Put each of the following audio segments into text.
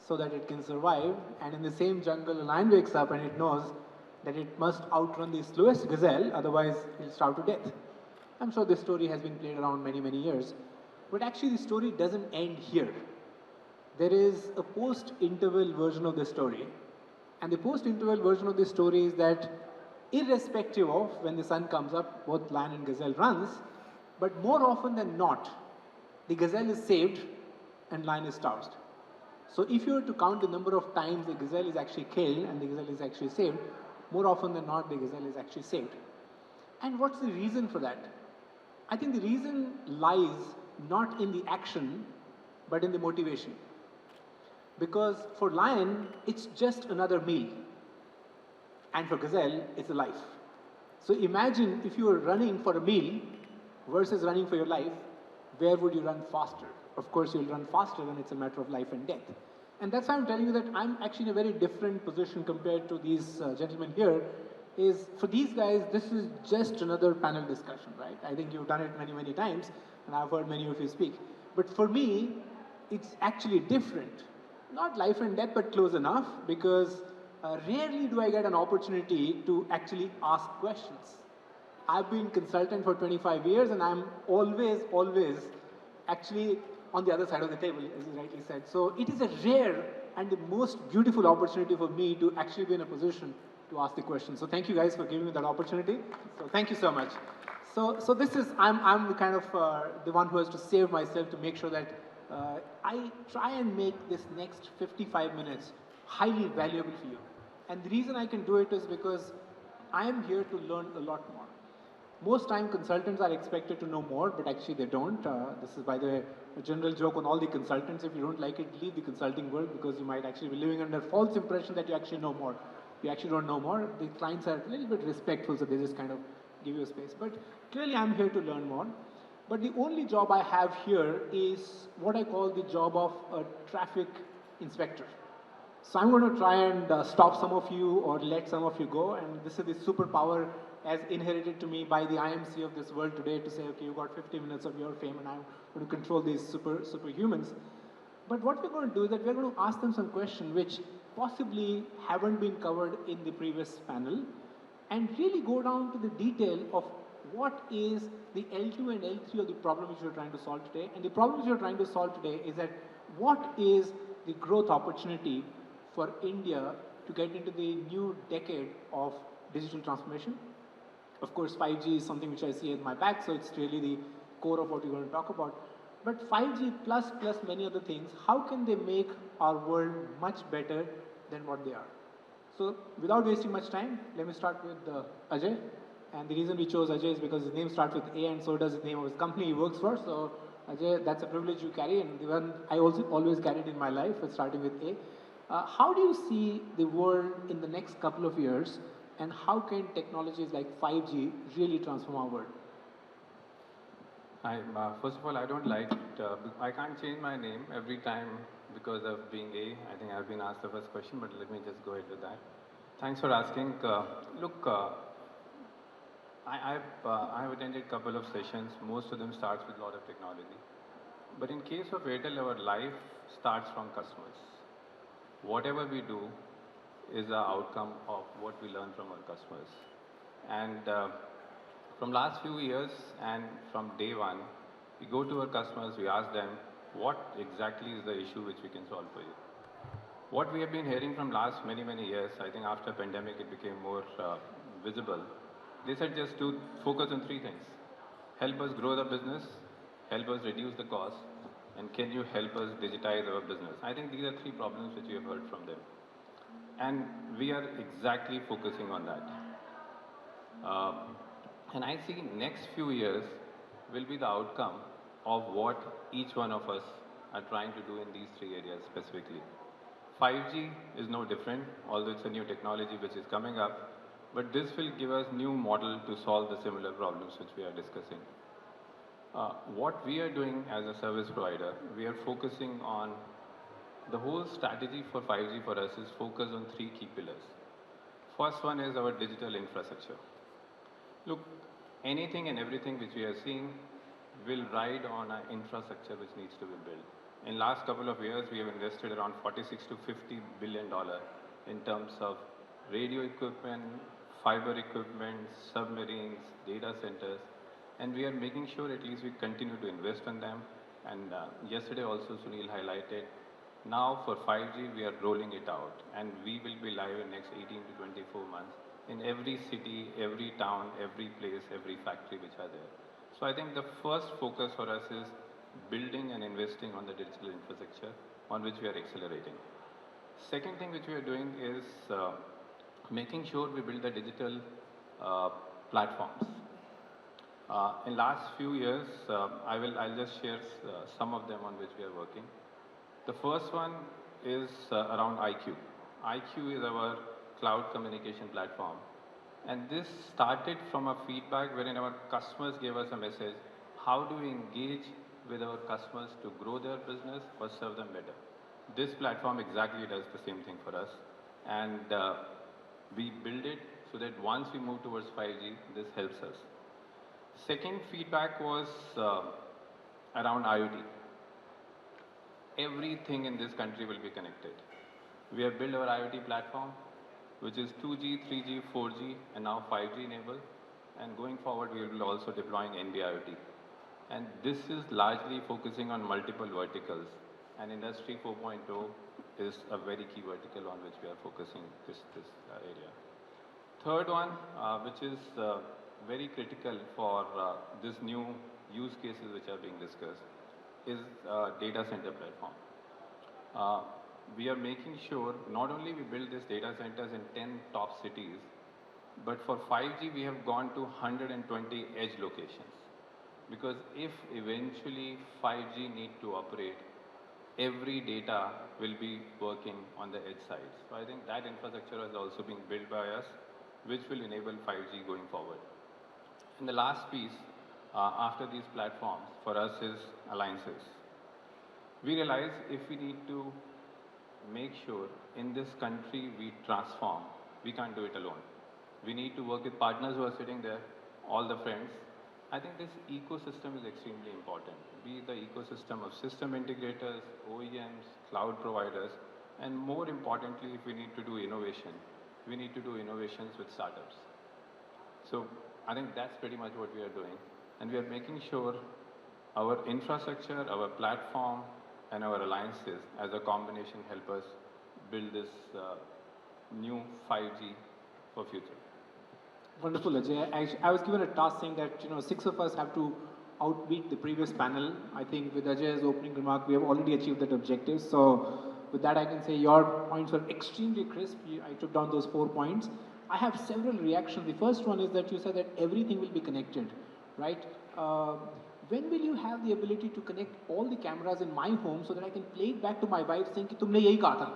so that it can survive. And in the same jungle, a lion wakes up and it knows that it must outrun the slowest gazelle, otherwise it'll starve to death. I'm sure this story has been played around many, many years. But actually the story doesn't end here. There is a post-interval version of the story. And the post-interval version of the story is that irrespective of when the sun comes up, both lion and gazelle runs, but more often than not, the gazelle is saved and lion is starved. So if you were to count the number of times the gazelle is actually killed and the gazelle is actually saved, more often than not, the gazelle is actually saved. And what's the reason for that? I think the reason lies not in the action, but in the motivation. Because for lion, it's just another meal. And for gazelle, it's a life. So imagine if you were running for a meal versus running for your life, where would you run faster? Of course, you'll run faster when it's a matter of life and death. And that's why I'm telling you that I'm actually in a very different position compared to these gentlemen here. Is for these guys, this is just another panel discussion, right? I think you've done it many, many times, and I've heard many of you speak. But for me, it's actually different. Not life and death, but close enough, because rarely do I get an opportunity to actually ask questions. I've been consultant for 25 years, and I'm always actually on the other side of the table, as you rightly said. So it is a rare and the most beautiful opportunity for me to actually be in a position to ask the question. So thank you guys for giving me that opportunity. So thank you so much. So this is, I'm the kind of the one who has to save myself to make sure that I try and make this next 55 minutes highly valuable for you. And the reason I can do it is because I am here to learn a lot more. Most time consultants are expected to know more, but actually they don't. This is, by the way, a general joke on all the consultants. If you don't like it, leave the consulting world, because you might actually be living under false impression that you actually know more. You actually don't know more. The clients are a little bit respectful, so they just kind of give you a space. But clearly I'm here to learn more. But the only job I have here is what I call the job of a traffic inspector. So I'm going to try and stop some of you or let some of you go, and this is the superpower as inherited to me by the IMC of this world today to say, okay, you've got 50 minutes of your fame and I'm going to control these superhumans. But what we're going to do is that we're going to ask them some questions which possibly haven't been covered in the previous panel, and really go down to the detail of what is the L2 and L3 of the problem which we're trying to solve today. And the problem which we're trying to solve today is that what is the growth opportunity for India to get into the new decade of digital transformation. Of course, 5G is something which I see at my back, so it's really the core of what we're going to talk about. But 5G plus many other things, how can they make our world much better than what they are? So without wasting much time, let me start with Ajay. And the reason we chose Ajay is because his name starts with A and so does the name of his company he works for. So Ajay, that's a privilege you carry, and the one I also always carried in my life, starting with A. How do you see the world in the next couple of years, and how can technologies like 5G really transform our world? Hi, first of all, I don't like it. I can't change my name every time because of being A. I think I've been asked the first question, but let me just go ahead with that. Thanks for asking. Look, I've attended a couple of sessions. Most of them starts with a lot of technology. But in case of Airtel, our life starts from customers. Whatever we do is the outcome of what we learn from our customers. And from last few years and from day one, we go to our customers, we ask them, what exactly is the issue which we can solve for you? What we have been hearing from last many years, I think after pandemic it became more visible. They said just to focus on three things. Help us grow the business, help us reduce the cost, and can you help us digitize our business? I think these are three problems which we have heard from them. And we are exactly focusing on that. And I see next few years will be the outcome of what each one of us are trying to do in these three areas specifically. 5G is no different, although it's a new technology which is coming up, but this will give us new model to solve the similar problems which we are discussing. What we are doing as a service provider, we are focusing on the whole strategy for 5G for us is focused on three key pillars. First one is our digital infrastructure. Look, anything and everything which we are seeing will ride on an infrastructure which needs to be built. In last couple of years, we have invested around 46 to 50 billion dollar in terms of radio equipment, fiber equipment, submarines, data centers, and we are making sure at least we continue to invest in them. And yesterday also Sunil highlighted, now for 5G we are rolling it out, and we will be live in next 18 to 24 months in every city, every town, every place, every factory which are there. So I think the first focus for us is building and investing on the digital infrastructure on which we are accelerating. Second thing which we are doing is making sure we build the digital platforms. In last few years, I'll just share some of them on which we are working. The first one is around IQ. IQ is our cloud communication platform. And this started from a feedback wherein our customers gave us a message, how do we engage with our customers to grow their business or serve them better? This platform exactly does the same thing for us. And we build it so that once we move towards 5G, this helps us. Second feedback was around IoT. Everything in this country will be connected. We have built our IoT platform, which is 2G, 3G, 4G, and now 5G enabled. And going forward, we will be also deploying NB-IoT. And this is largely focusing on multiple verticals. And Industry 4.0 is a very key vertical on which we are focusing this area. Third one, which is very critical for this new use cases which are being discussed, is data center platform. We are making sure not only we build these data centers in 10 top cities, but for 5G we have gone to 120 edge locations. Because if eventually 5G need to operate, every data will be working on the edge sides. So I think that infrastructure is also being built by us, which will enable 5G going forward. And the last piece, after these platforms, for us is alliances. We realize if we need to make sure in this country we transform, we can't do it alone. We need to work with partners who are sitting there, all the friends. I think this ecosystem is extremely important. Be the ecosystem of system integrators, OEMs, cloud providers, and more importantly, if we need to do innovation, we need to do innovations with startups. So I think that's pretty much what we are doing. And we are making sure our infrastructure, our platform, and our alliances as a combination help us build this new 5G for future. Wonderful, Ajay. I was given a task saying that 6 of us have to outbeat the previous panel. I think with Ajay's opening remark, we have already achieved that objective. So with that, I can say your points were extremely crisp. I took down those 4 points. I have several reactions. The first one is that you said that everything will be connected, right? When will you have the ability to connect all the cameras in my home so that I can play it back to my wife saying कि तुमने यही कहा था?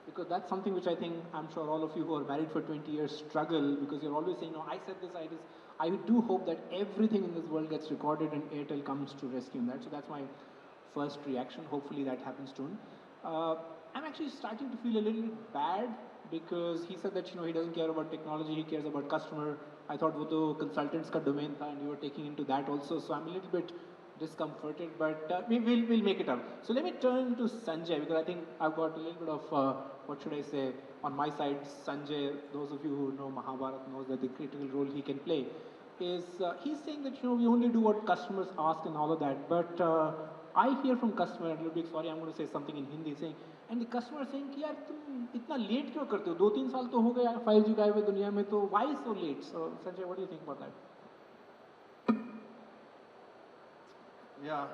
Because that's something which I think, I'm sure all of you who are married for 20 years struggle, because you're always saying, no, I said this, I did. I do hope that everything in this world gets recorded and Airtel comes to rescue in that. So that's my first reaction. Hopefully that happens soon. I'm actually starting to feel a little bit bad because he said that he doesn't care about technology, he cares about customer. I thought वो तो consultants का domain था, and you were taking into that also. So I'm a little bit discomforted, but we'll make it up. So let me turn to Sanjay, because I think I've got a little bit of, what should I say, on my side. Sanjay, those of you who know Mahabharat knows that the critical role he can play is, he's saying that we only do what customers ask and all of that, but I hear from customer, and a little bit sorry, I'm going to say something in Hindi, saying, and the customer saying कि यार तुम इतना late क्यों करते हो? 2-3 साल तो हो गए 5G का हुए दुनिया में, तो why so late? So Sanjay, what do you think about that? Yeah,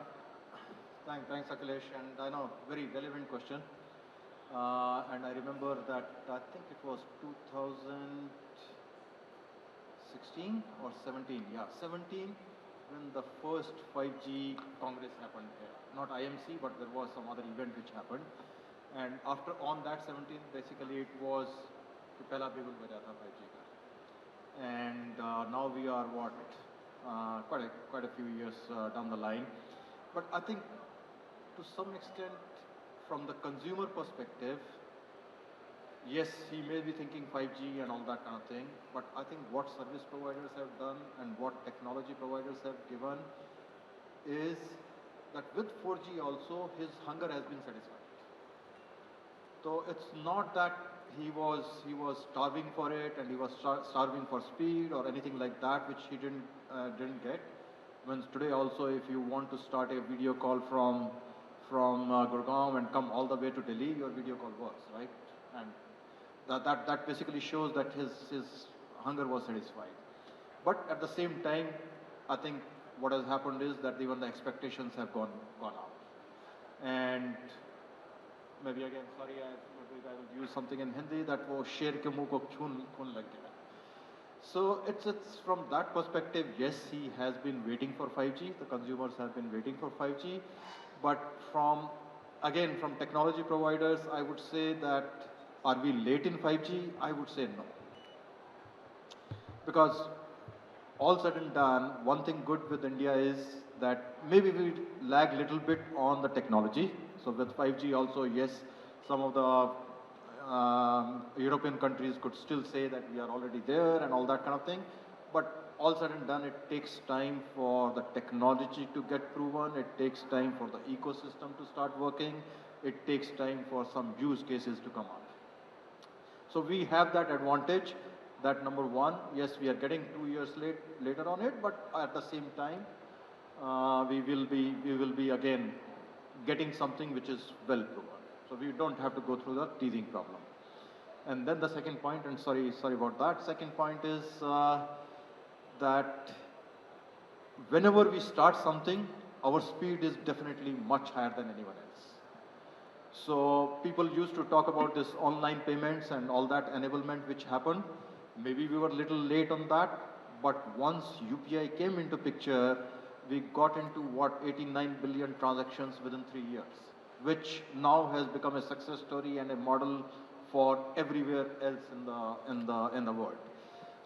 thanks Akhilesh, and I know very relevant question. And I remember that I think it was 2016 or 17. Yeah, 17 when the first 5G Congress happened. Not IMC, but there was some other event which happened. And after on that 17, basically it was Pehla Bigul Baja tha 5G ka. And now we are what? Quite a few years down the line. But I think to some extent from the consumer perspective, yes, he may be thinking 5G and all that kind of thing, but I think what service providers have done and what technology providers have given is that with 4G also his hunger has been satisfied. So it's not that he was starving for it and he was starving for speed or anything like that, which he didn't get. When today also, if you want to start a video call from Gurgaon and come all the way to Delhi, your video call works, right? And that basically shows that his hunger was satisfied. But at the same time, I think what has happened is that even the expectations have gone up. And maybe again, sorry, I will use something in Hindi, that wo sher ke muh ko khun lag gaya. So it's from that perspective, yes, he has been waiting for 5G. The consumers have been waiting for 5G. But from technology providers, I would say that, are we late in 5G? I would say no. Because all said and done, one thing good with India is that maybe we lag little bit on the technology. So with 5G also, yes, some of the European countries could still say that we are already there and all that kind of thing. But all said and done, it takes time for the technology to get proven. It takes time for the ecosystem to start working. It takes time for some use cases to come up. So we have that advantage. That number one, yes, we are getting 2 years later on it, but at the same time, we will be again getting something which is well proven. So we don't have to go through the teething problem. And then the second point, and sorry about that. Second point is that whenever we start something, our speed is definitely much higher than anyone else. So people used to talk about this online payments and all that enablement which happened. Maybe we were a little late on that, but once UPI came into picture, we got into 89 billion transactions within 3 years, which now has become a success story and a model for everywhere else in the world.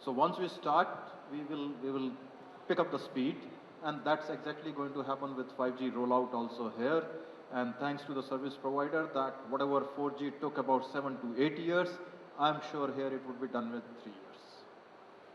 So once we start, we will pick up the speed, and that's exactly going to happen with 5G rollout also here. And thanks to the service provider, that whatever 4G took about 7 to 8 years, I'm sure here it would be done with 3 years.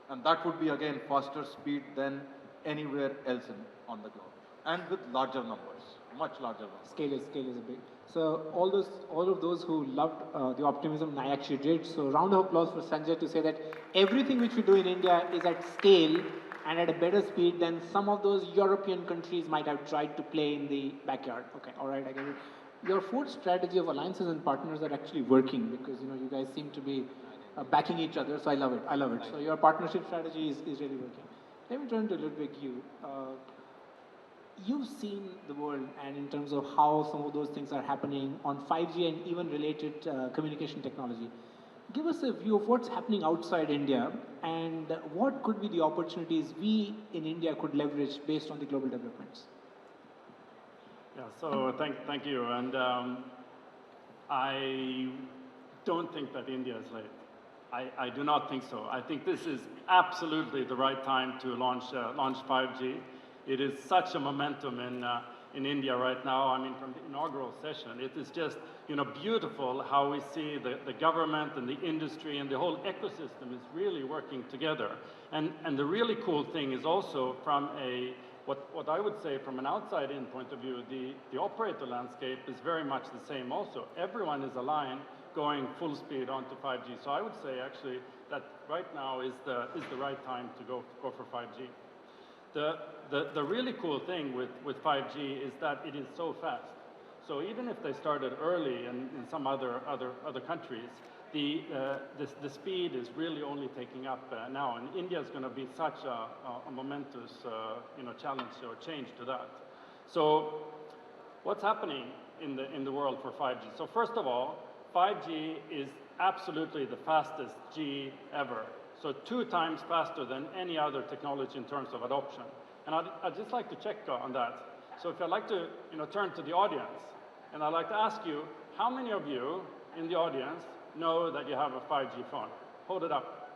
And that would be again faster speed than anywhere else on the globe. And with larger numbers, much larger numbers. Scale is a big. So all of those who loved the optimism, I actually did. So round of applause for Sanjay to say that everything which we do in India is at scale and at a better speed than some of those European countries might have tried to play in the backyard. Okay, all right, I get it. Your fourth strategy of alliances and partners are actually working because you guys seem to be backing each other. So I love it. So your partnership strategy is really working. Let me turn to Ludwig. You've seen the world, and in terms of how some of those things are happening on 5G and even related communication technology. Give us a view of what's happening outside India and what could be the opportunities we in India could leverage based on the global developments. Yeah, so thank you. And I don't think that India is late. I do not think so. I think this is absolutely the right time to launch 5G. It is such a momentum in India right now. I mean, from the inaugural session, it is just beautiful how we see the government and the industry and the whole ecosystem is really working together. And the really cool thing is also from what I would say from an outside-in point of view, the operator landscape is very much the same also. Everyone is aligned going full speed onto 5G. So I would say actually that right now is the right time to go for 5G. The really cool thing with 5G is that it is so fast. So even if they started early in some other countries, the speed is really only taking up now, and India is going to be such a momentous challenge or change to that. So what's happening in the world for 5G? So first of all, 5G is absolutely the fastest G ever. So 2 times faster than any other technology in terms of adoption. And I'd just like to check on that. So if I'd like to turn to the audience, and I'd like to ask you, how many of you in the audience know that you have a 5G phone? Hold it up.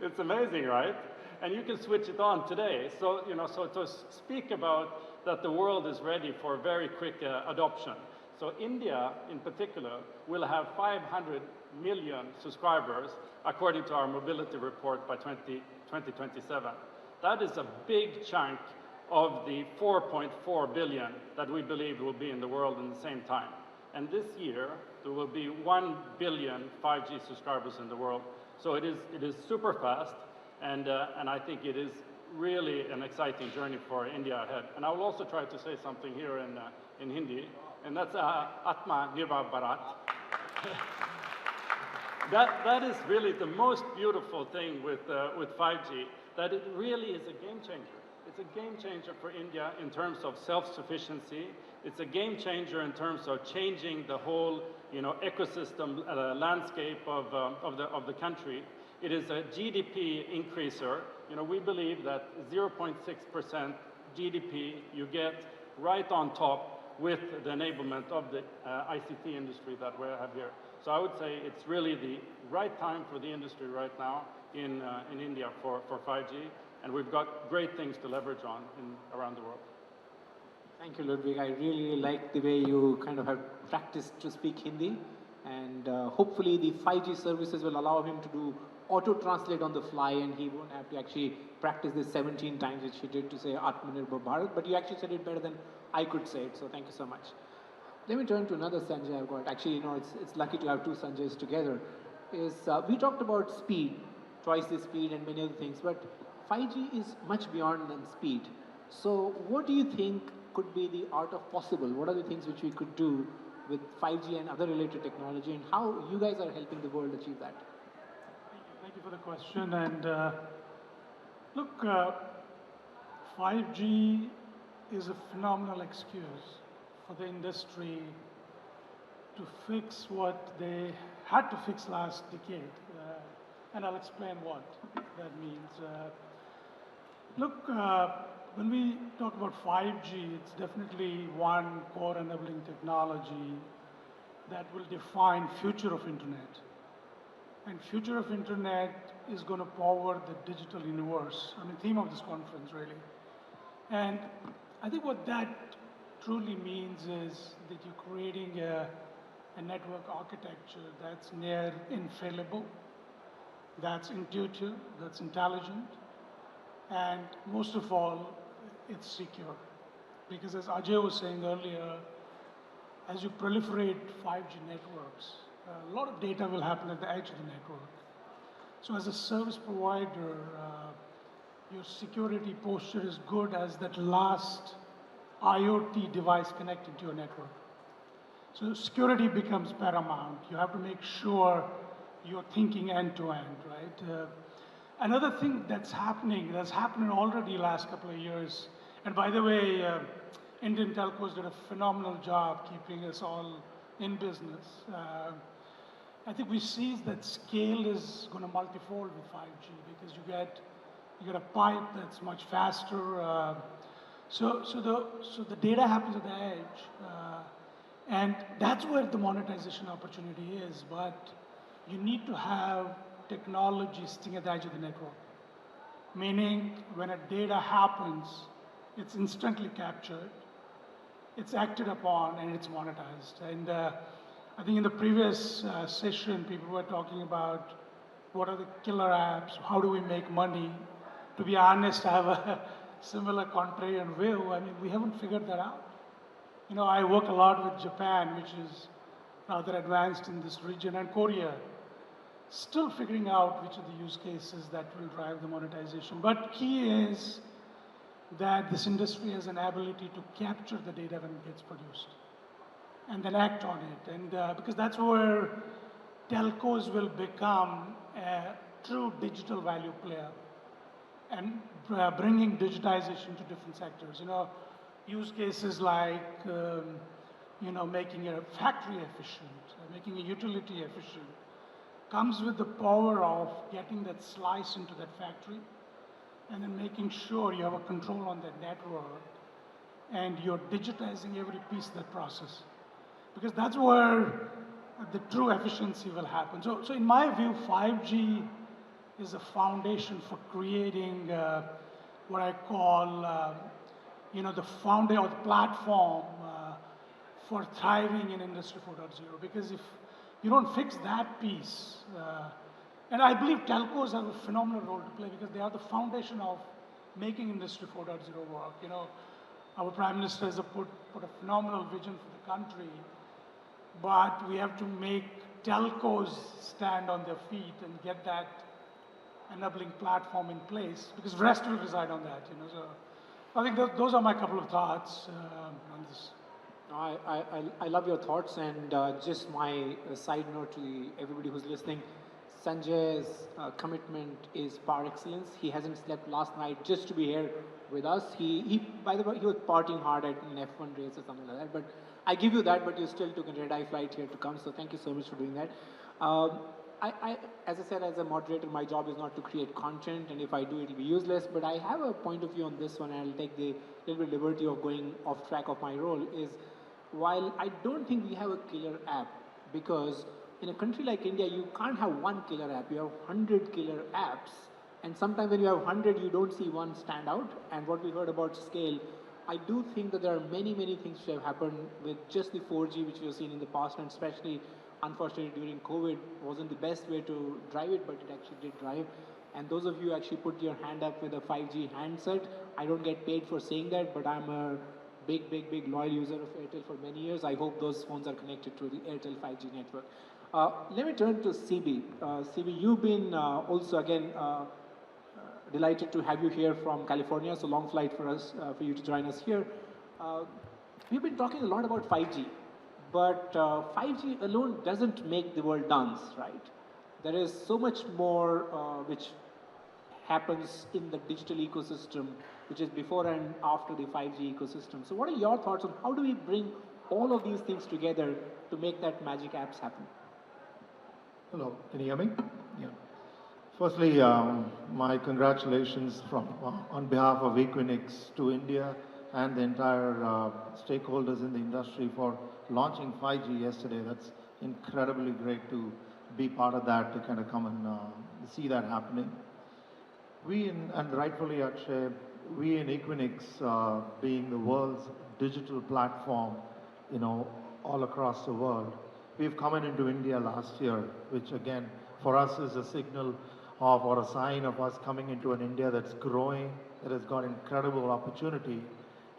It's amazing, right? And you can switch it on today. So, so to speak about that the world is ready for very quick adoption. So India, in particular, will have 500 million subscribers, according to our mobility report, by 2027. That is a big chunk of the 4.4 billion that we believe will be in the world in the same time. And this year, there will be 1 billion 5G subscribers in the world. So it is super fast, and I think it is really an exciting journey for India ahead. And I will also try to say something here in Hindi, and that's Atma Nirbhar Bharat. That is really the most beautiful thing with 5G, that it really is a game changer. It's a game changer for India in terms of self-sufficiency. It's a game changer in terms of changing the whole, ecosystem landscape of the country. It is a GDP increaser. We believe that 0.6% GDP you get right on top with the enablement of the ICT industry that we have here. So I would say it's really the right time for the industry right now in India for 5G, and we've got great things to leverage on around the world. Thank you, Ludwig. I really like the way you kind of have practiced to speak Hindi, and hopefully the 5G services will allow him to do auto-translate on the fly, and he won't have to actually practice this 17 times, which he did to say Atmanirbhar Bharat, but you actually said it better than I could say it, so thank you so much. Let me turn to another Sanjay I've got. Actually, it's lucky to have two Sanjays together. We talked about speed, twice the speed and many other things, but 5G is much beyond than speed. So what do you think could be the art of possible? What are the things which we could do with 5G and other related technology, and how you guys are helping the world achieve that? Thank you for the question. And look, 5G is a phenomenal excuse for the industry to fix what they had to fix last decade. And I'll explain what that means. Look, when we talk about 5G, it's definitely one core enabling technology that will define future of internet. And future of internet is going to power the digital universe. I mean, theme of this conference, really. And I think what that truly means is that you're creating a network architecture that's near infallible, that's intuitive, that's intelligent, and most of all, it's secure. Because as Ajay was saying earlier, as you proliferate 5G networks, a lot of data will happen at the edge of the network. So as a service provider, your security posture is good as that last IoT device connected to your network. So security becomes paramount. You have to make sure you're thinking end to end, right? Another thing that's happening already last couple of years, and by the way, Indian telcos did a phenomenal job keeping us all in business. I think we see that scale is going to multifold with 5G because you get a pipe that's much faster. So the data happens at the edge, and that's where the monetization opportunity is. But you need to have technology sitting at the edge of the network, meaning when a data happens, it's instantly captured, it's acted upon, and it's monetized. And I think in the previous session, people were talking about what are the killer apps, how do we make money. To be honest, I have a similar contrarian view. I mean, we haven't figured that out. I work a lot with Japan, which is rather advanced in this region, and Korea, still figuring out which are the use cases that will drive the monetization. But key is that this industry has an ability to capture the data when it gets produced and then act on it. And because that's where telcos will become a true digital value player and bringing digitization to different sectors. Use cases like, making a factory efficient, making a utility efficient, comes with the power of getting that slice into that factory and then making sure you have a control on that network and you're digitizing every piece of that process. Because that's where the true efficiency will happen. So in my view, 5G is a foundation for creating what I call, the foundation or the platform for thriving in Industry 4.0. Because if you don't fix that piece, and I believe telcos have a phenomenal role to play because they are the foundation of making Industry 4.0 work. You know, our Prime Minister has put a phenomenal vision for the country, but we have to make telcos stand on their feet and get that enabling platform in place, because the rest will reside on that, you know. So I think those are my couple of thoughts on this. I love your thoughts, and just my side note to everybody who's listening, Sanjay's commitment is par excellence. He hasn't slept last night just to be here with us. He by the way, he was partying hard at an F1 race or something like that, but I give you that, but you still took a red-eye flight here to come, so thank you so much for doing that. As I said, as a moderator, my job is not to create content, and if I do, it'll be useless, but I have a point of view on this one, and I'll take the little bit liberty of going off track of my role, is while I don't think we have a killer app, because in a country like India, you can't have one killer app, you have 100 killer apps, and sometimes when you have 100, you don't see one stand out, and what we heard about scale, I do think that there are many, many things which have happened with just the 4G, which we have seen in the past, and especially, unfortunately, during COVID, wasn't the best way to drive it, but it actually did drive. And those of you who actually put your hand up with a 5G handset, I don't get paid for saying that, but I'm a big, big, big loyal user of Airtel for many years. I hope those phones are connected to the Airtel 5G network. Let me turn to CB. CB, you've been also, again, delighted to have you here from California. So long flight for us, for you to join us here. We've been talking a lot about 5G, but 5G alone doesn't make the world dance, right? There is so much more which happens in the digital ecosystem, which is before and after the 5G ecosystem. So what are your thoughts on how do we bring all of these things together to make that magic apps happen? Hello, can you hear me? Yeah. Firstly, my congratulations on behalf of Equinix to India and the entire stakeholders in the industry for launching 5G yesterday. That's incredibly great to be part of that, to kind of come and see that happening. And rightfully Akshay, we in Equinix, being the world's digital platform, you know, all across the world, we've come into India last year, which again, for us is a signal of, or a sign of us coming into an India that's growing, that has got incredible opportunity,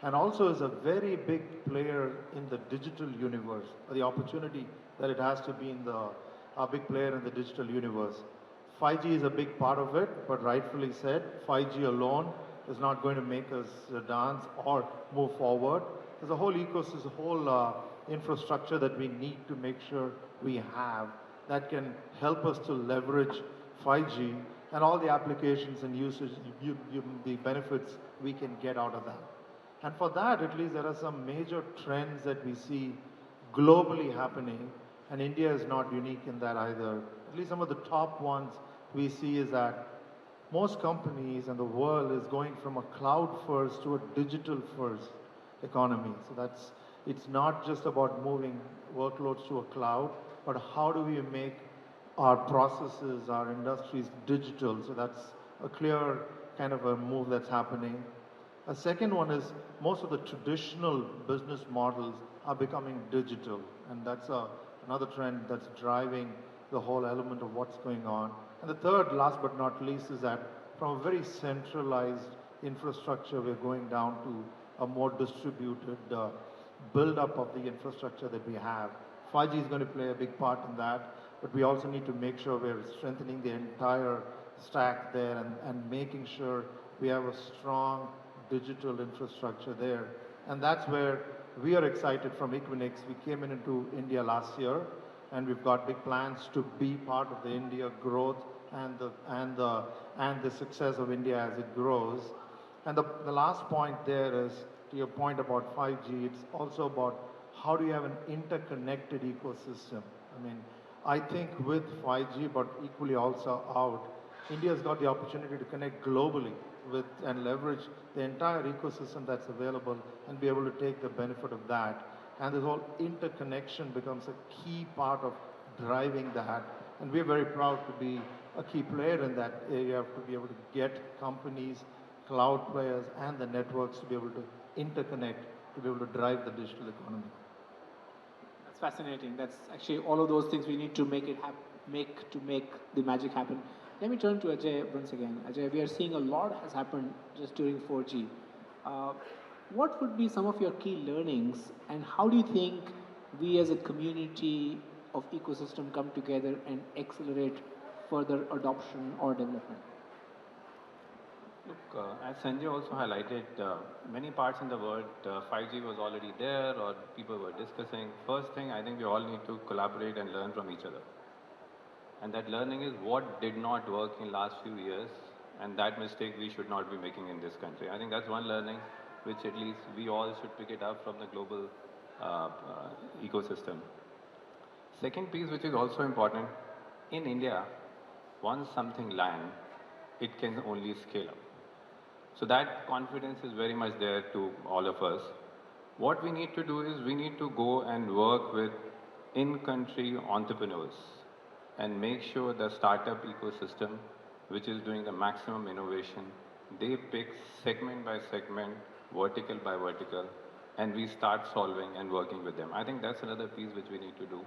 and also is a very big player in the digital universe, or the opportunity that it has to be in a big player in the digital universe. 5G is a big part of it, but rightfully said, 5G alone is not going to make us dance or move forward. There's a whole ecosystem, a whole infrastructure that we need to make sure we have that can help us to leverage 5G and all the applications and usage, the benefits we can get out of that. And for that, at least there are some major trends that we see globally happening, and India is not unique in that either. At least some of the top ones we see is that most companies in the world is going from a cloud first to a digital first economy. So it's not just about moving workloads to a cloud, but how do we make our processes, our industries digital? So that's a clear kind of a move that's happening. A second one is most of the traditional business models are becoming digital, and that's another trend that's driving the whole element of what's going on. And the third, last but not least, is that from a very centralized infrastructure, we're going down to a more distributed build-up of the infrastructure that we have. 5G is going to play a big part in that, but we also need to make sure we're strengthening the entire stack there and making sure we have a strong digital infrastructure there. And that's where we are excited from Equinix. We came into India last year, and we've got big plans to be part of the India growth and the success of India as it grows. And the last point there is, to your point about 5G, it's also about how do you have an interconnected ecosystem. I mean, I think with 5G, but equally also out, India's got the opportunity to connect globally with and leverage the entire ecosystem that's available and be able to take the benefit of that. And this whole interconnection becomes a key part of driving that. And we're very proud to be a key player in that area, to be able to get companies, cloud players, and the networks to be able to interconnect, to be able to drive the digital economy. That's fascinating. That's actually all of those things we need to make it make the magic happen. Let me turn to Ajay once again. Ajay, we are seeing a lot has happened just during 4G. Uh, what would be some of your key learnings, and how do you think we as a community of ecosystem come together and accelerate further adoption or development? Look, as Sanjay also highlighted, many parts in the world, 5G was already there or people were discussing. First thing, I think we all need to collaborate and learn from each other. And that learning is what did not work in last few years, and that mistake we should not be making in this country. I think that's one learning which at least we all should pick it up from the global ecosystem. Second piece which is also important, in India, once something lands, it can only scale up. So that confidence is very much there to all of us. What we need to do is we need to go and work with in-country entrepreneurs and make sure the startup ecosystem, which is doing the maximum innovation, they pick segment by segment, vertical by vertical, and we start solving and working with them. I think that's another piece which we need to do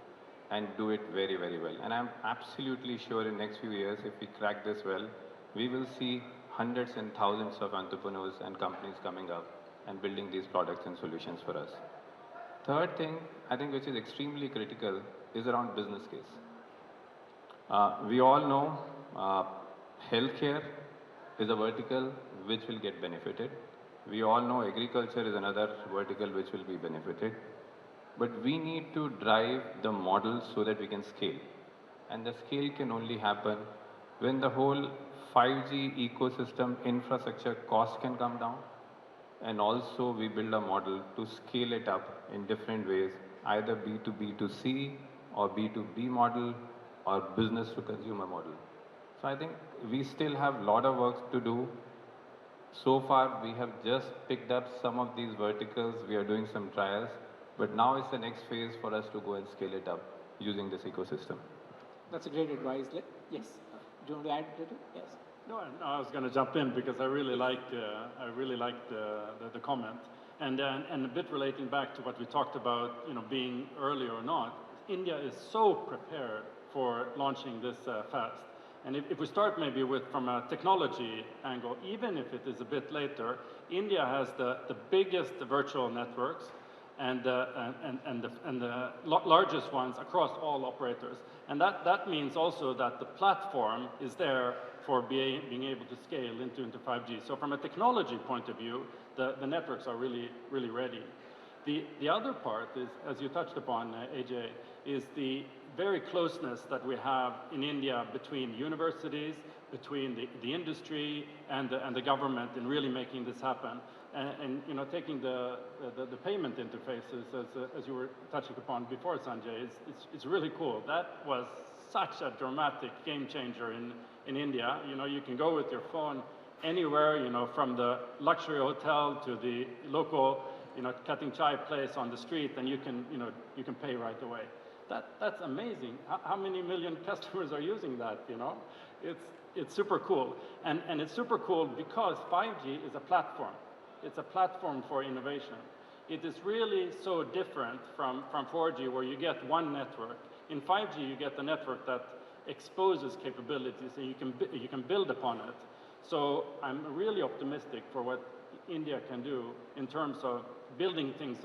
and do it very, very well. And I'm absolutely sure in next few years, if we crack this well, we will see hundreds and thousands of entrepreneurs and companies coming up and building these products and solutions for us. Third thing, I think which is extremely critical is around business case. We all know healthcare is a vertical which will get benefited. We all know agriculture is another vertical which will be benefited. But we need to drive the model so that we can scale. And the scale can only happen when the whole 5G ecosystem infrastructure cost can come down, and also we build a model to scale it up in different ways, either B2B2C or B2B model or business to consumer model. So I think we still have a lot of work to do. So far we have just picked up some of these verticals, we are doing some trials, but now it's the next phase for us to go and scale it up using this ecosystem. That's a great advice. Yes. Do you want to add to it? Yes. No, I was going to jump in because I really liked the comment, and a bit relating back to what we talked about, being early or not. India is so prepared for launching this fast, and if we start maybe from a technology angle, even if it is a bit later, India has the biggest virtual networks and the largest ones across all operators, and that means also that the platform is there for being able to scale into 5G. So from a technology point of view, the networks are really, really ready. The other part is, as you touched upon, AJ, is the very closeness that we have in India between universities, between the industry and the government in really making this happen. And taking the payment interfaces, as you were touching upon before, Sanjay, it's really cool. That was such a dramatic game changer in India. You can go with your phone anywhere, from the luxury hotel to the local, cutting chai place on the street, and you can pay right away. That's amazing. How many million customers are using that? It's super cool, and it's super cool because 5G is a platform. It's a platform for innovation. It is really so different from 4G, where you get one network. In 5G, you get the network that exposes capabilities, and you can build upon it. So I'm really optimistic for what India can do in terms of building things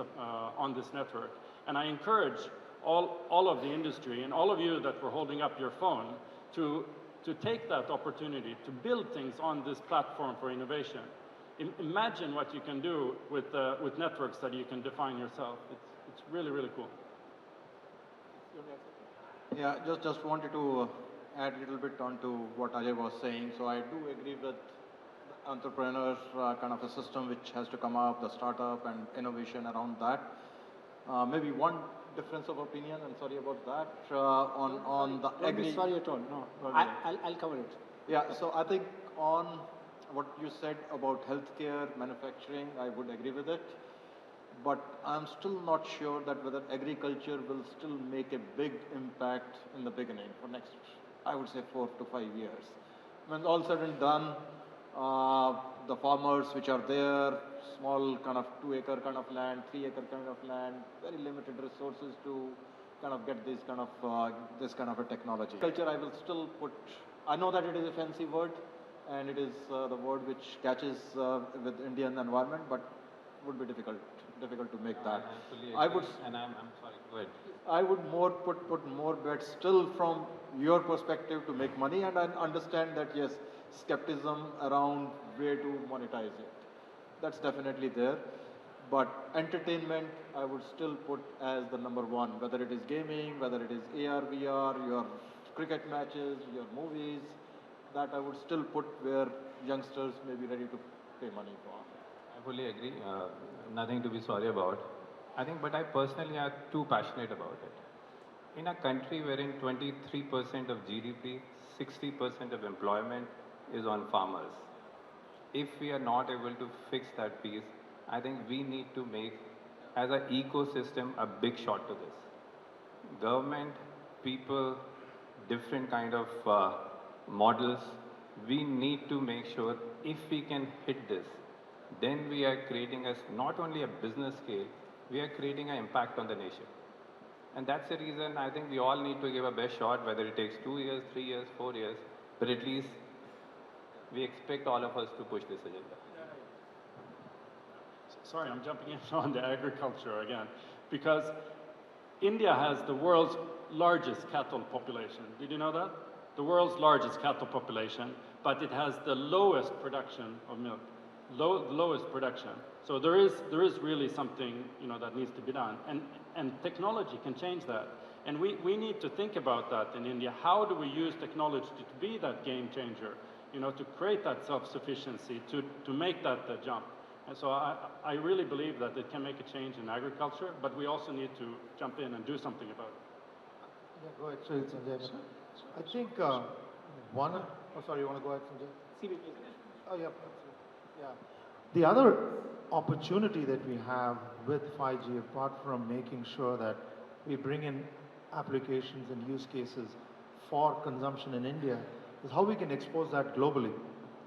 on this network. And I encourage all of the industry and all of you that were holding up your phone to take that opportunity to build things on this platform for innovation. Imagine what you can do with networks that you can define yourself. It's really, really cool. Yeah, just wanted to add a little bit onto what Ajay was saying. So I do agree with the entrepreneurs kind of a system which has to come up, the startup and innovation around that. Maybe one difference of opinion, and sorry about that, on the agri. Don't be sorry at all. No, I'll cover it. Yeah, so I think on what you said about healthcare, manufacturing, I would agree with it. But I'm still not sure that whether agriculture will still make a big impact in the beginning for next, I would say 4 to 5 years. When all said and done, the farmers which are there, small kind of 2-acre kind of land, 3-acre kind of land, very limited resources to kind of get this kind of a technology. Agriculture, I will still put I know that it is a fancy word, and it is the word which catches with Indian environment, but would be difficult to make that. I fully I agree, would and I'm sorry, go ahead. I would more put more bets still from your perspective to make money, and I understand that yes, skepticism around way to monetize it. That's definitely there. But entertainment, I would still put as the number one, whether it is gaming, whether it is AR, VR, your cricket matches, your movies, that I would still put where youngsters may be ready to pay money for. I fully agree. Nothing to be sorry about. I think, but I personally am too passionate about it. In a country wherein 23% of GDP, 60% of employment is on farmers, if we are not able to fix that piece, I think we need to make, as an ecosystem, a big shot to this. Government, people, different kind of models, we need to make sure if we can hit this, then we are creating not only a business scale, we are creating an impact on the nation. And that's the reason I think we all need to give a best shot, whether it takes 2 years, 3 years, 4 years, but at least we expect all of us to push this agenda. Sorry, I'm jumping in on the agriculture again, because India has the world's largest cattle population. Did you know that? The world's largest cattle population, but it has the lowest production of milk, lowest production. So there is really something that needs to be done, and technology can change that. And we need to think about that in India. How do we use technology to be that game changer? To create that self-sufficiency, to make that jump. And so I really believe that it can make a change in agriculture, but we also need to jump in and do something about it. Yeah, go ahead, Sanjay. I think one. Oh, sorry, you want to go ahead, Sanjay? Oh, yeah, absolutely. Yeah. The other opportunity that we have with 5G, apart from making sure that we bring in applications and use cases for consumption in India, is how we can expose that globally.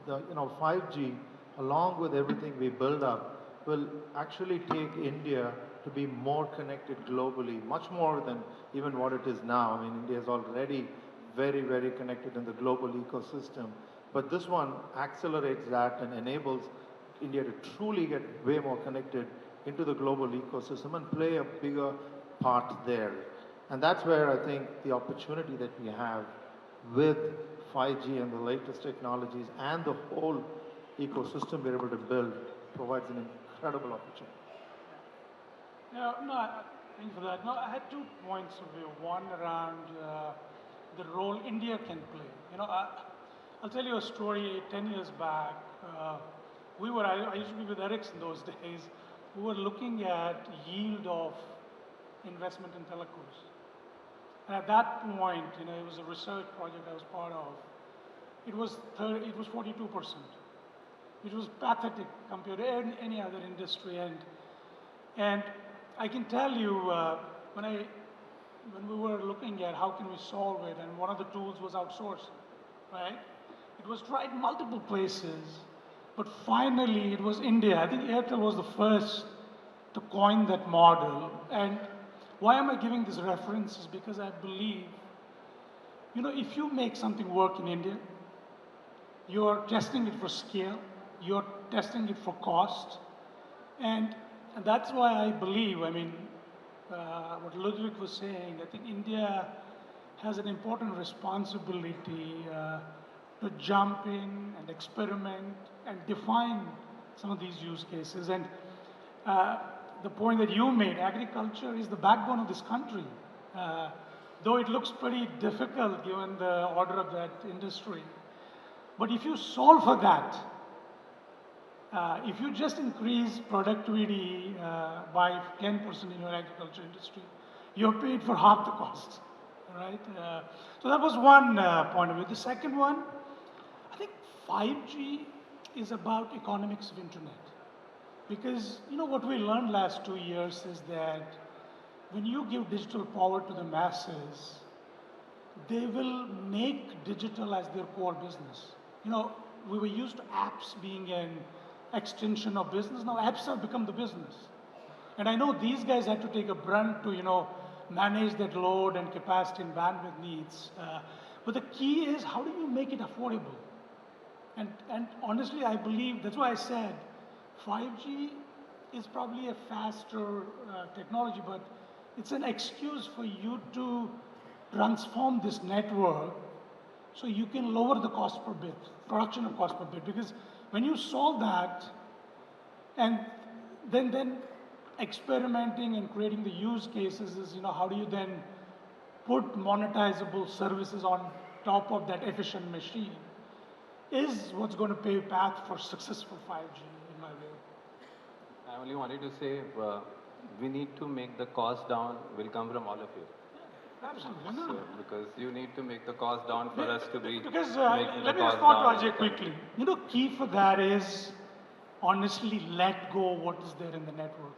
5G, along with everything we build up, will actually take India to be more connected globally, much more than even what it is now. I mean, India is already very, very connected in the global ecosystem. But this one accelerates that and enables India to truly get way more connected into the global ecosystem and play a bigger part there. And that's where I think the opportunity that we have with 5G and the latest technologies and the whole ecosystem we're able to build provides an incredible opportunity. Thank you for that. No, I had 2 points of view. One around the role India can play. I'll tell you a story. 10 years back, I used to be with Ericsson those days. We were looking at yield of investment in telecoms. And at that point, it was a research project I was part of. It was 42%, which was pathetic compared to any other industry. And I can tell you, when we were looking at how can we solve it, and one of the tools was outsourcing, right? It was tried multiple places, but finally it was India. I think Airtel was the first to coin that model. And why am I giving this reference is because I believe, if you make something work in India, you're testing it for scale, you're testing it for cost, and that's why I believe, what Ludwig was saying, I think India has an important responsibility to jump in and experiment and define some of these use cases. And the point that you made, agriculture is the backbone of this country. Though it looks pretty difficult given the order of that industry. But if you solve for that, if you just increase productivity by 10% in your agriculture industry, you're paid for half the cost, right? So that was one point of view. The second one, I think 5G is about economics of internet. Because, what we learned last 2 years is that when you give digital power to the masses, they will make digital as their core business. We were used to apps being an extension of business. Now apps have become the business. And I know these guys had to take a brunt to, manage that load and capacity and bandwidth needs. But the key is, how do you make it affordable? And honestly, I believe, that's why I said 5G is probably a faster technology, but it's an excuse for you to transform this network so you can lower the cost per bit, production of cost per bit. Because when you solve that, and then experimenting and creating the use cases is, how do you then put monetizable services on top of that efficient machine is what's going to pave path for successful 5G, in my view. I only wanted to say we need to make the cost down will come from all of you. Absolutely. So, because you need to make the cost down for us to be Because making the let me cost respond down. to Ajay quickly. Key for that is honestly let go what is there in the network.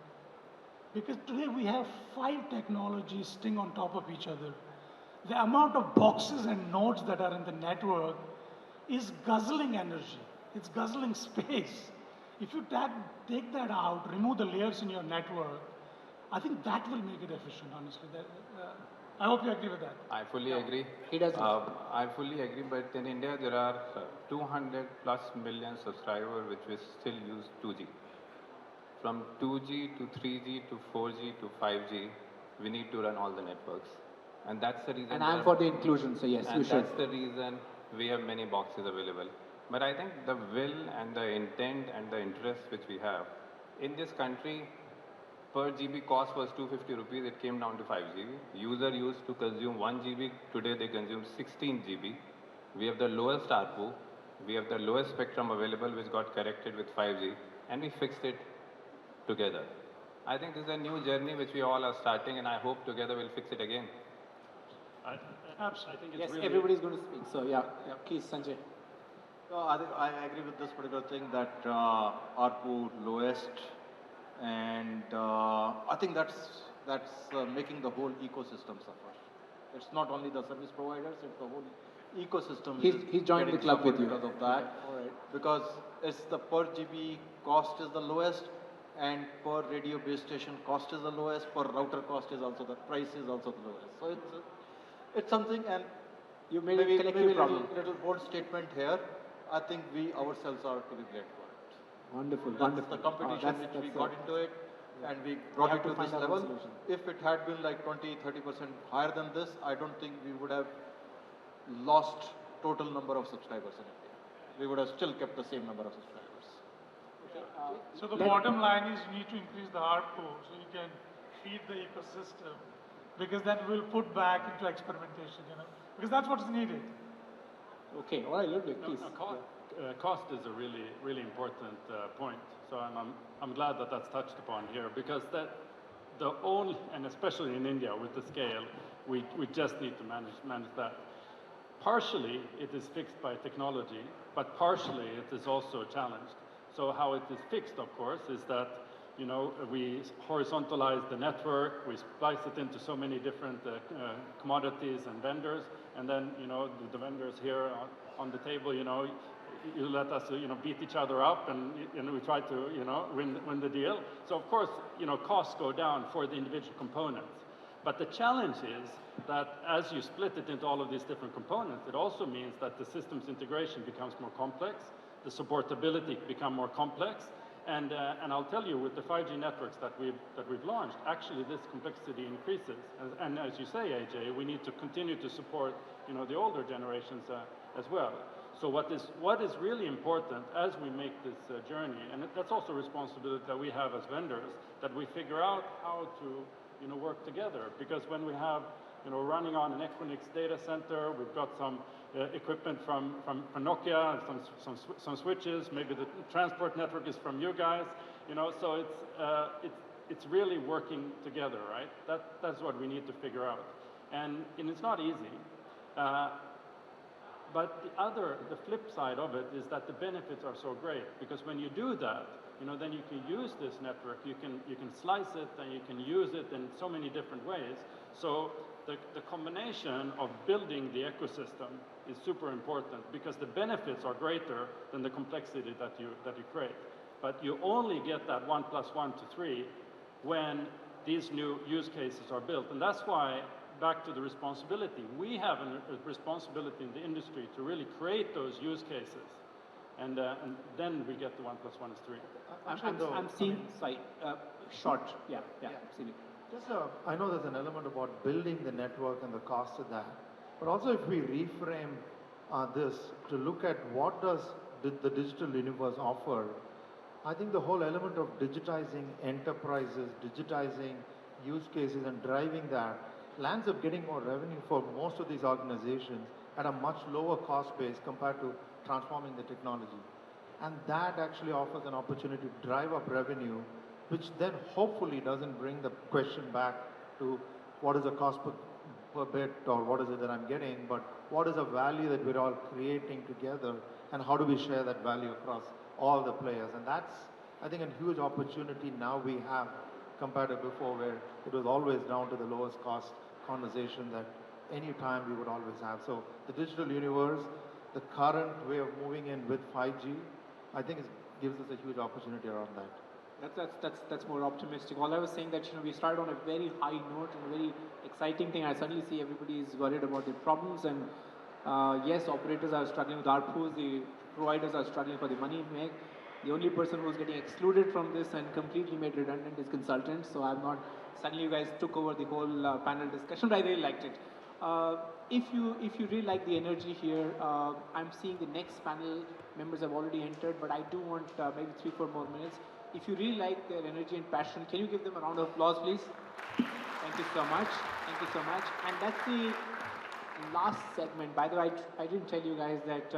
Because today we have 5 technologies sitting on top of each other. The amount of boxes and nodes that are in the network is guzzling energy. It's guzzling space. If you take that out, remove the layers in your network, I think that will make it efficient, honestly. I hope you agree with that. I fully agree. He does. I fully agree, but in India there are 200 plus million subscribers which will still use 2G. From 2G to 3G to 4G to 5G, we need to run all the networks. And that's the reason. And I'm for the inclusion, so yes, you and should. that's the reason we have many boxes available. But I think the will and the intent and the interest which we have, in this country, per GB cost was 250 rupees, it came down to 5 GB. User used to consume 1 GB, today they consume 16 GB. We have the lowest ARPU, we have the lowest spectrum available which got corrected with 5G, and we fixed it together. I think this is a new journey which we all are starting, and I hope together we'll fix it again. I think it's Yes, really... everybody's going to speak. So yeah, please, Sanjay. No, I think I agree with this particular thing that ARPU lowest, and I think that's making the whole ecosystem suffer. It's not only the service providers; it's the whole ecosystem. He's joined the club with you because of that. All right. Because it's the per GB cost is the lowest, and per radio base station cost is the lowest. Per router cost is also the price is also the lowest. So it's something, and You made maybe it collective problem. little bold statement here. I think we ourselves are to be blamed for it. Wonderful, That's wonderful. the competition which we got into it, and we brought have it to to find this our own level. solution. If it had been like 20-30% higher than this, I don't think we would have lost total number of subscribers in India. We would have still kept the same number of subscribers. So the bottom line is you need to increase the ARPU so you can feed the ecosystem, because that will put back into experimentation, because that's what's needed. Okay, all right, Ludwig, please. Cost is a really, really important point. So I'm glad that that's touched upon here, because the only, and especially in India with the scale, we just need to manage that. Partially, it is fixed by technology, but partially it is also challenged. So how it is fixed, of course, is that we horizontalize the network, we splice it into so many different commodities and vendors, and then the vendors here on the table, you let us beat each other up, and we try to win the deal. So of course costs go down for the individual components. But the challenge is that as you split it into all of these different components, it also means that the systems integration becomes more complex, the supportability become more complex, and I'll tell you, with the 5G networks that we've launched, actually this complexity increases. And as you say, AJ, we need to continue to support the older generations as well. So what is really important as we make this journey, and that's also a responsibility that we have as vendors, that we figure out how to work together. Because when we have running on an Equinix data center, we've got some equipment from Nokia, some switches, maybe the transport network is from you guys, so it's really working together, right? That's what we need to figure out. And it's not easy. But the flip side of it is that the benefits are so great, because when you do that, then you can use this network, you can slice it, and you can use it in so many different ways. So the combination of building the ecosystem is super important, because the benefits are greater than the complexity that you create. But you only get that 1 + 1 to 3 when these new use cases are built. And that's why back to the responsibility. We have a responsibility in the industry to really create those use cases. And then we get the 1 + 1 is 3. I'm seeing, sorry, short, yeah, absolutely. Just, I know there's an element about building the network and the cost of that, but also if we reframe this to look at what does the digital universe offer, I think the whole element of digitizing enterprises, digitizing use cases and driving that lands up getting more revenue for most of these organizations at a much lower cost base compared to transforming the technology. And that actually offers an opportunity to drive up revenue, which then hopefully doesn't bring the question back to what is the cost per bit or what is it that I'm getting, but what is the value that we're all creating together and how do we share that value across all the players. And that's, I think, a huge opportunity now we have compared to before where it was always down to the lowest cost conversation that any time we would always have. So the digital universe, the current way of moving in with 5G, I think gives us a huge opportunity around that. That's more optimistic. All I was saying that we started on a very high note and a very exciting thing. I suddenly see everybody is worried about their problems, and yes, operators are struggling with ARPUs, the providers are struggling for the money to make. The only person who's getting excluded from this and completely made redundant is consultants. So I'm not. Suddenly you guys took over the whole panel discussion, but I really liked it. If you really like the energy here, I'm seeing the next panel members have already entered, but I do want maybe 3-4 more minutes. If you really like their energy and passion, can you give them a round of applause, please? Thank you so much. Thank you so much. And that's the last segment. By the way, I didn't tell you guys that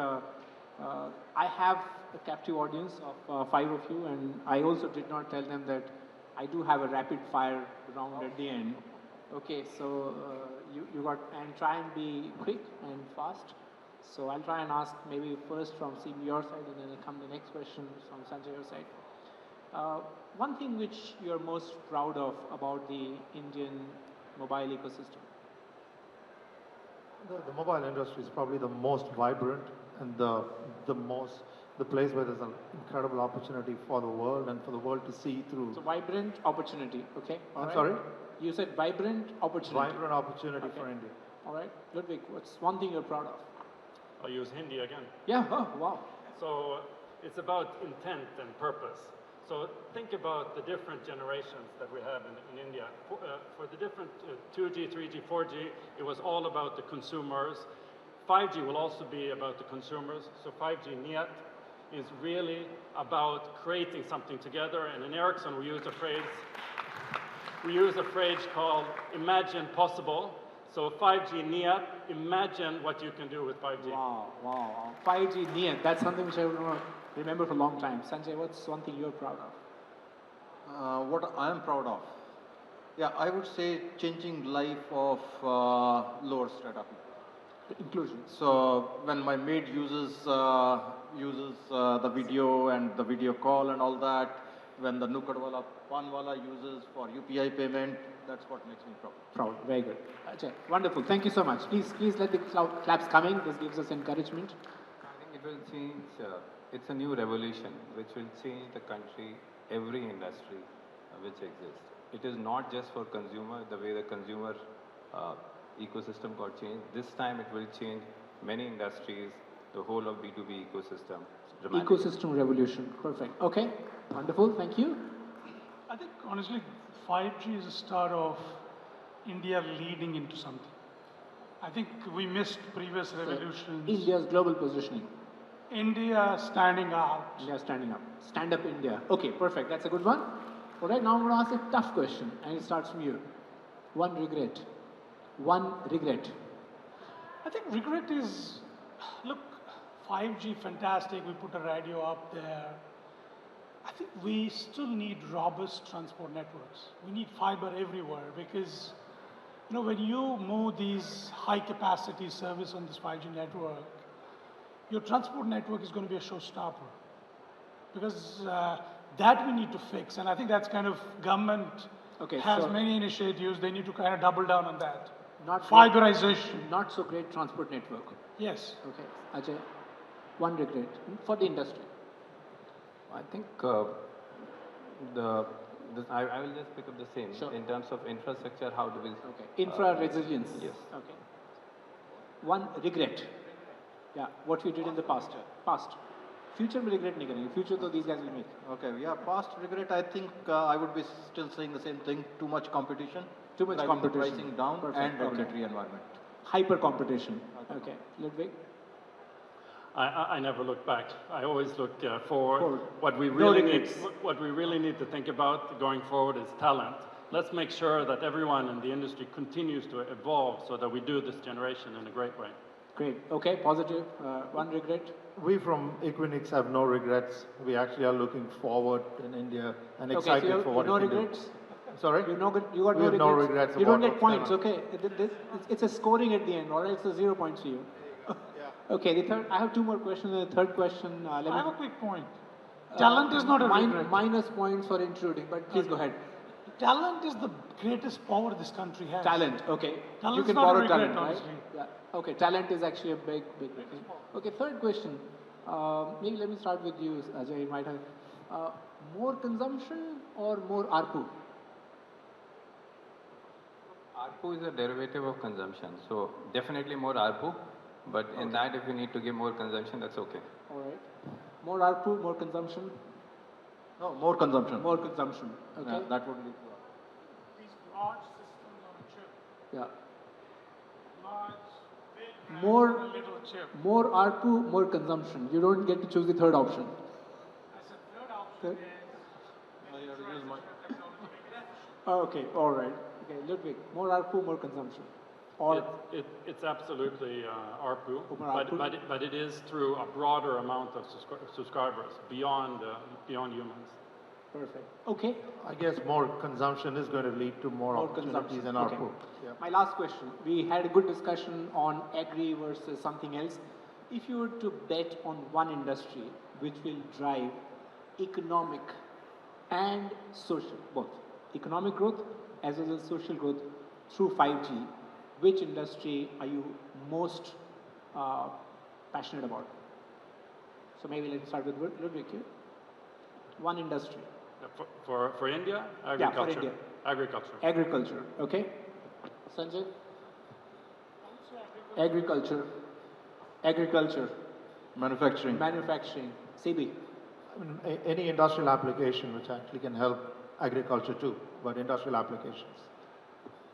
I have a captive audience of 5 of you, and I also did not tell them that I do have a rapid fire round at the end. Okay, so you got, and try and be quick and fast. So I'll try and ask maybe first from CB your side, and then I'll come the next question from Sanjay your side. One thing which you're most proud of about the Indian mobile ecosystem? The mobile industry is probably the most vibrant and the place where there's an incredible opportunity for the world and for the world to see through. So vibrant opportunity, okay? I'm sorry? You said vibrant opportunity. Vibrant opportunity for India. All right, Ludwig, what's one thing you're proud of? I'll use Hindi again. Yeah, oh, wow. So it's about intent and purpose. So think about the different generations that we have in India. For the different 2G, 3G, 4G, it was all about the consumers. 5G will also be about the consumers. So 5G NIAT is really about creating something together. And in Ericsson, we use a phrase called imagine possible. So 5G NIAT, imagine what you can do with 5G. Wow. 5G NIAT, that's something which I will remember for a long time. Sanjay, what's one thing you're proud of? What I am proud of? Yeah, I would say changing life of lower strata people. Inclusion. So when my maid uses the video and the video call and all that, when the Nukadwala Panwala uses for UPI payment, that's what makes me proud. Proud, very good. Ajay, wonderful, thank you so much. Please let the claps coming, this gives us encouragement. I think it will change, it's a new revolution which will change the country, every industry which exists. It is not just for consumer, the way the consumer ecosystem got changed. This time it will change many industries, the whole of B2B ecosystem. Ecosystem revolution, perfect. Okay, wonderful, thank you. I think honestly, 5G is a start of India leading into something. I think we missed previous revolutions. India's global positioning. India standing out. India standing up. Stand up India. Okay, perfect. That's a good one. All right, now I'm going to ask a tough question, and it starts from you. One regret. One regret. I think regret is, look, 5G, fantastic. We put a radio up there. I think we still need robust transport networks. We need fiber everywhere because, when you move these high capacity service on this 5G network, your transport network is going to be a showstopper because that we need to fix. And I think that's kind of government has many initiatives. They need to kind of double down on that. Not fiberization. Not so great transport network. Yes. Okay. Ajay, one regret for the industry. I think the I will just pick up the same. Sure. In terms of infrastructure, how do we... Okay. Infra resilience. Yes. Okay. One regret. Yeah, what we did in the past. Past. Future will regret नहीं करेंगे. Future तो these guys will make. Okay, yeah, past regret, I think I would be still saying the same thing. Too much competition. Too much driving the competition. pricing down Perfect. and Okay. regulatory environment. Hyper competition. Okay. Ludwig? I never look back. I always look forward. Forward. What we No really regrets. what we really need to think about going forward is talent. Let's make sure that everyone in the industry continues to evolve so that we do this generation in a great way. Great. Okay, positive. One regret. We from Equinix have no regrets. We actually are looking forward in India and excited okay, so for what no it can do. regrets? Sorry? You got We no have regrets? no regrets You don't about get what's points, going okay? It's a scoring at the end, all right? So 0 points for you. Okay, the third, I have two more questions. The third question, let me... I have a quick point. Talent is not a regret. Minus points for intruding, but please go ahead. Talent is the greatest power this country has. Talent, okay. Talent's You can not a borrow regret, talent, right? honestly. Yeah. Okay, talent is actually a big thing. Okay, third question. Maybe let me start with you, Ajay. You might have more consumption or more ARPU? ARPU is a derivative of consumption, so definitely more ARPU, but in that if you need to give more consumption, that's okay. All right. More ARPU, more consumption? No, more consumption. More consumption. Okay. Yeah, that would lead to These large systems on a chip. Yeah. Large, big, More- and a little chip. More ARPU, more consumption. You don't get to choose the third option. I said third option Third? is you have to use my... technology make it efficient. Okay, all right. Okay, Ludwig, more ARPU, more consumption. Or It's absolutely ARPU, More ARPU. but it is through a broader amount of subscribers beyond humans. perfect. Okay. I guess more consumption is going to lead to more, More opportunities consumption. in Okay. ARPU. Yeah. My last question. We had a good discussion on agri versus something else. If you were to bet on one industry which will drive economic and social, both economic growth as well as social growth through 5G, which industry are you most passionate about? So maybe let's start with Ludwig here. One industry. For India, Yeah, agriculture. for India. Agriculture. Agriculture, okay? Sanjay? Agriculture. Agriculture. Manufacturing. Manufacturing. CB. I mean, any industrial application which actually can help agriculture too, but industrial applications.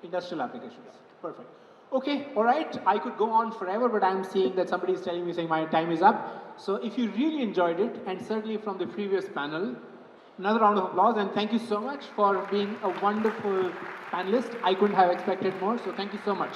Industrial applications. Perfect. Okay, all right. I could go on forever, but I'm seeing that somebody is telling me saying my time is up. So if you really enjoyed it, and certainly from the previous panel, another round of applause, and thank you so much for being a wonderful panelist. I couldn't have expected more, so thank you so much.